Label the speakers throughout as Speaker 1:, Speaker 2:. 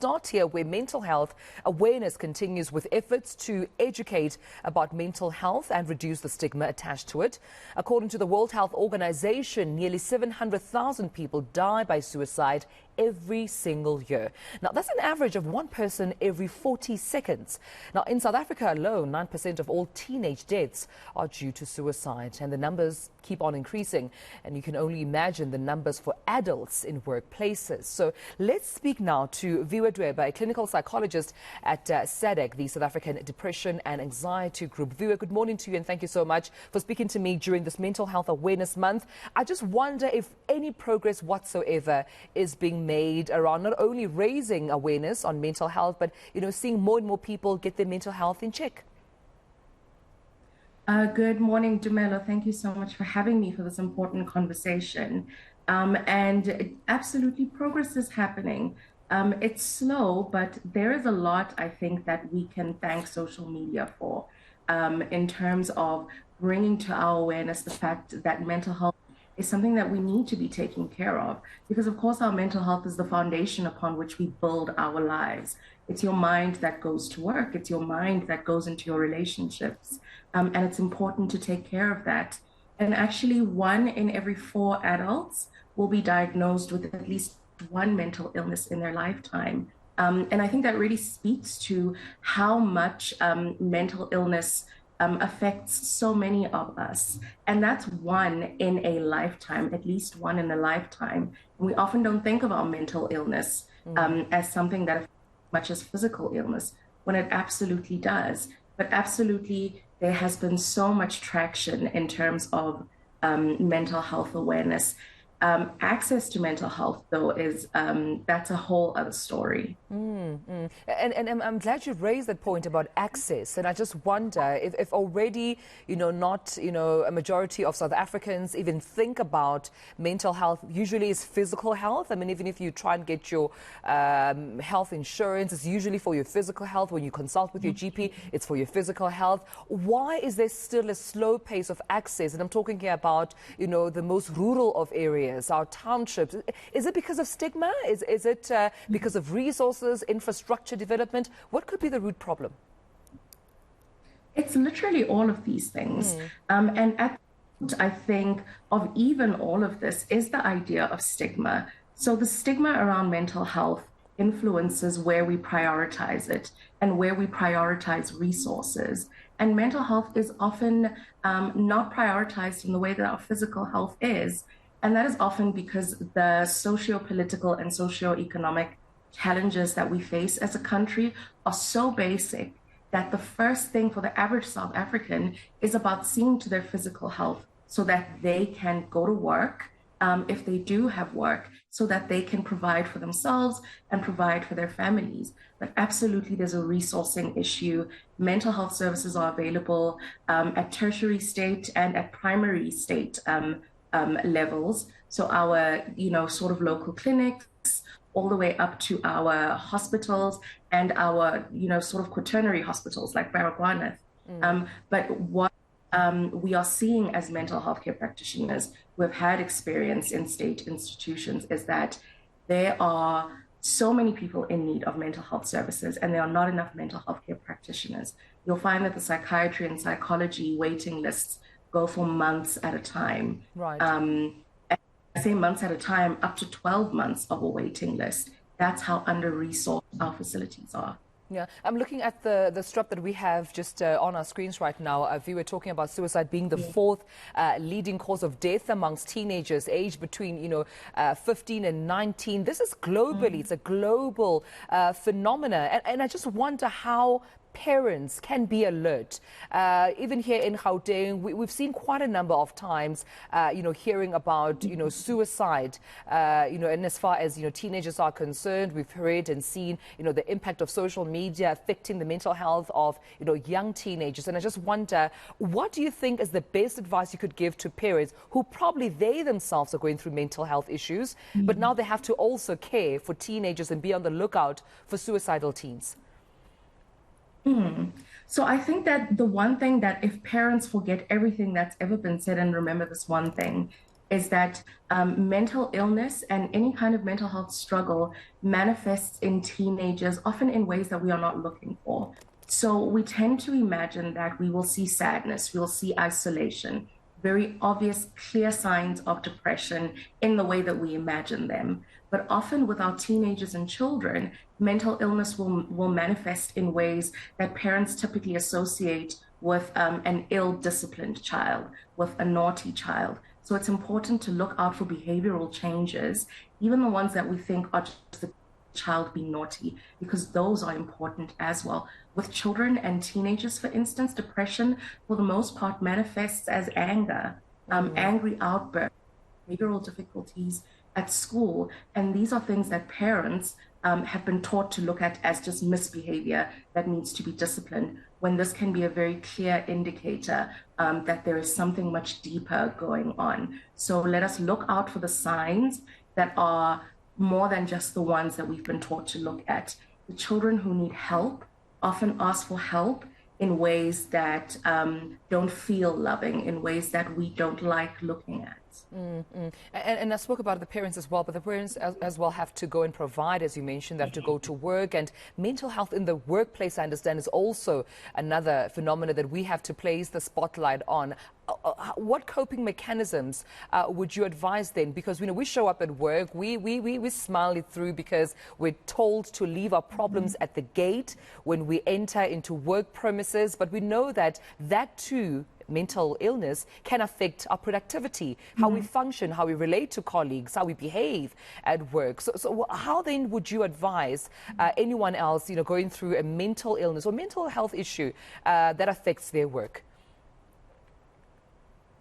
Speaker 1: Start here where mental health awareness continues with efforts to educate about mental health and reduce the stigma attached to it. According to the World Health Organization, nearly 700,000 people die by suicide every single year. Now, that's an average of one person every 40 seconds. Now, in South Africa alone, 9% of all teenage deaths are due to suicide, and the numbers keep on increasing. And you can only imagine the numbers for adults in workplaces. So let's speak now to Viwe Dweba, a clinical psychologist at SADAG, the South African Depression and Anxiety Group. Viwe, good morning to you, and thank you so much for speaking to me during this Mental Health Awareness Month. I just wonder if any progress whatsoever is being made around not only raising awareness on mental health, but, seeing more and more people get their mental health in check.
Speaker 2: Good morning, Dumelo. Thank you so much for having me for this important conversation. And absolutely, progress is happening. It's slow, but there is a lot, I think, that we can thank social media for in terms of bringing to our awareness the fact that mental health is something that we need to be taking care of, because of course our mental health is the foundation upon which we build our lives. It's your mind that goes to work, it's your mind that goes into your relationships, and it's important to take care of that. And actually 1 in every 4 adults will be diagnosed with at least one mental illness in their lifetime. And I think that really speaks to how much mental illness affects so many of us. And that's 1 in a lifetime, at least 1 in a lifetime. And we often don't think of our mental illness as something that affects as much as physical illness, when it absolutely does. But absolutely, there has been so much traction in terms of mental health awareness. Access to mental health, though, is that's a whole other story.
Speaker 1: And I'm glad you raised that point about access. And I just wonder if already, not, a majority of South Africans even think about mental health. Usually it's physical health. I mean, even if you try and get your health insurance, it's usually for your physical health. When you consult with your GP, it's for your physical health. Why is there still a slow pace of access? And I'm talking here about, the most rural of areas, our townships. Is it because of stigma? Is it because of resources, infrastructure development? What could be the root problem?
Speaker 2: It's literally all of these things. And I think of even all of this is the idea of stigma. So the stigma around mental health influences where we prioritize it and where we prioritize resources. And mental health is often not prioritized in the way that our physical health is. And that is often because the socio-political and socio-economic challenges that we face as a country are so basic that the first thing for the average South African is about seeing to their physical health so that they can go to work, if they do have work, so that they can provide for themselves and provide for their families. But absolutely, there's a resourcing issue. Mental health services are available at tertiary state and at primary state levels. So our, sort of local clinics, all the way up to our hospitals and our, sort of quaternary hospitals like Baragwanath. But what we are seeing as mental health care practitioners who have had experience in state institutions is that there are so many people in need of mental health services, and there are not enough mental health care practitioners. You'll find that the psychiatry and psychology waiting lists go for months at a time.
Speaker 1: Right.
Speaker 2: I say months at a time, up to 12 months of a waiting list. That's how under-resourced our facilities are.
Speaker 1: Yeah, I'm looking at the strap that we have just on our screens right now. We were talking about suicide being the 4th leading cause of death amongst teenagers aged between, 15 and 19. This is globally, it's a global phenomena. And I just wonder how parents can be alert. Even here in Gauteng, we've seen quite a number of times, hearing about, suicide, and as far as, teenagers are concerned, we've heard and seen, the impact of social media affecting the mental health of, young teenagers. And I just wonder, what do you think is the best advice you could give to parents who probably they themselves are going through mental health issues, but now they have to also care for teenagers and be on the lookout for suicidal teens?
Speaker 2: So I think that the one thing that if parents forget everything that's ever been said and remember this one thing, is that mental illness and any kind of mental health struggle manifests in teenagers, often in ways that we are not looking for. So we tend to imagine that we will see sadness, we'll see isolation, very obvious, clear signs of depression in the way that we imagine them. But often with our teenagers and children, mental illness will manifest in ways that parents typically associate with an ill-disciplined child, with a naughty child. So it's important to look out for behavioral changes, even the ones that we think are just the child being naughty, because those are important as well. With children and teenagers, for instance, depression, for the most part, manifests as anger, angry outbursts, behavioral difficulties at school. And these are things that parents have been taught to look at as just misbehavior that needs to be disciplined, when this can be a very clear indicator that there is something much deeper going on. So let us look out for the signs that are more than just the ones that we've been taught to look at. The children who need help often ask for help in ways that don't feel loving, in ways that we don't like looking at.
Speaker 1: And I spoke about the parents as well, but the parents as well have to go and provide, as you mentioned, they have to go to work. And mental health in the workplace, I understand, is also another phenomenon that we have to place the spotlight on. What coping mechanisms would you advise then? Because, you know, we show up at work, we smile it through because we're told to leave our problems at the gate when we enter into work premises. But we know that too, mental illness, can affect our productivity, how we function, how we relate to colleagues, how we behave at work. So how then would you advise anyone else, you know, going through a mental illness or mental health issue that affects their work?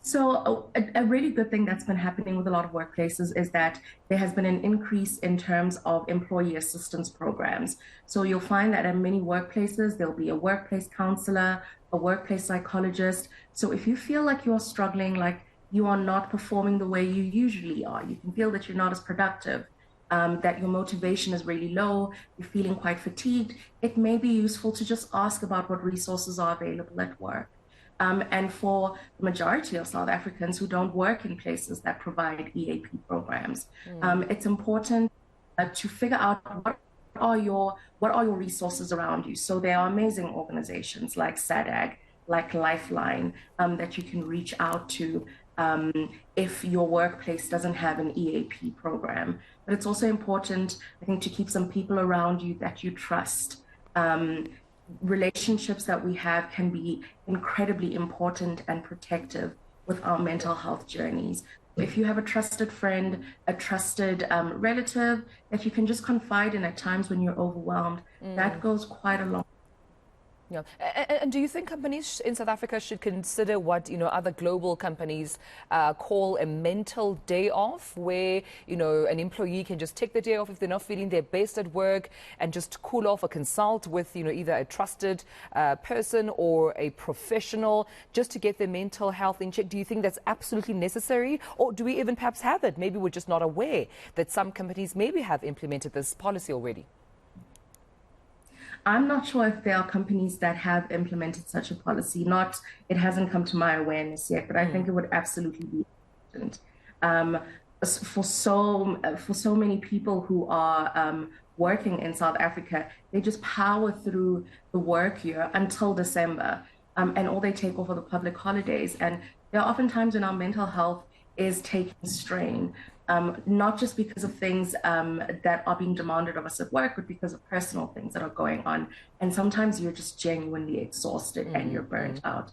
Speaker 2: So a really good thing that's been happening with a lot of workplaces is that there has been an increase in terms of employee assistance programs. So you'll find that at many workplaces, there'll be a workplace counselor, a workplace psychologist. So if you feel like you're struggling, like you are not performing the way you usually are, you can feel that you're not as productive, that your motivation is really low, you're feeling quite fatigued, it may be useful to just ask about what resources are available at work. And for the majority of South Africans who don't work in places that provide EAP programs, it's important to figure out what are your resources around you. So there are amazing organizations like SADAG, like Lifeline, that you can reach out to if your workplace doesn't have an EAP program. But it's also important, I think, to keep some people around you that you trust. Relationships that we have can be incredibly important and protective with our mental health journeys. If you have a trusted friend, a trusted relative that you can just confide in at times when you're overwhelmed, that goes quite a long way.
Speaker 1: Yeah. And do you think companies in South Africa should consider what, you know, other global companies call a mental day off, where, you know, an employee can just take the day off if they're not feeling their best at work and just cool off or consult with, you know, either a trusted person or a professional just to get their mental health in check? Do you think that's absolutely necessary? Or do we even perhaps have it? Maybe we're just not aware that some companies maybe have implemented this policy already.
Speaker 2: I'm not sure if there are companies that have implemented such a policy. It hasn't come to my awareness yet, but I think it would absolutely be important. For so many people who are working in South Africa, they just power through the work year until December, and all they take off are the public holidays. And there are often times when our mental health is taking strain. Not just because of things that are being demanded of us at work, but because of personal things that are going on. And sometimes you're just genuinely exhausted and you're burnt out.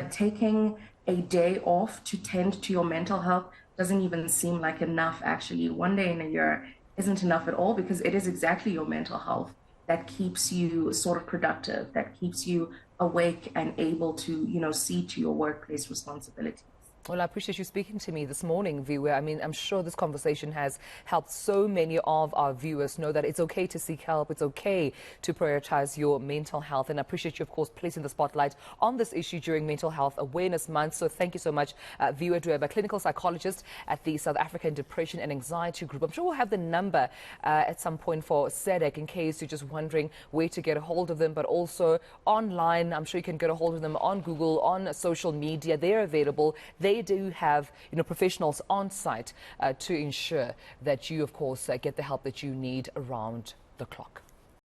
Speaker 2: Taking a day off to tend to your mental health doesn't even seem like enough, actually. One day in a year isn't enough at all, because it is exactly your mental health that keeps you sort of productive, that keeps you awake and able to, you know, see to your workplace responsibilities.
Speaker 1: Well, I appreciate you speaking to me this morning, Viwe. I mean, I'm sure this conversation has helped so many of our viewers know that it's okay to seek help. It's okay to prioritize your mental health. And I appreciate you, of course, placing the spotlight on this issue during Mental Health Awareness Month. So thank you so much, Viwe Dweba, clinical psychologist at the South African Depression and Anxiety Group. I'm sure we'll have the number at some point for SADAG in case you're just wondering where to get a hold of them, but also online. I'm sure you can get a hold of them on Google, on social media. They're available. They they do have, professionals on site to ensure that you, of course, get the help that you need around the clock.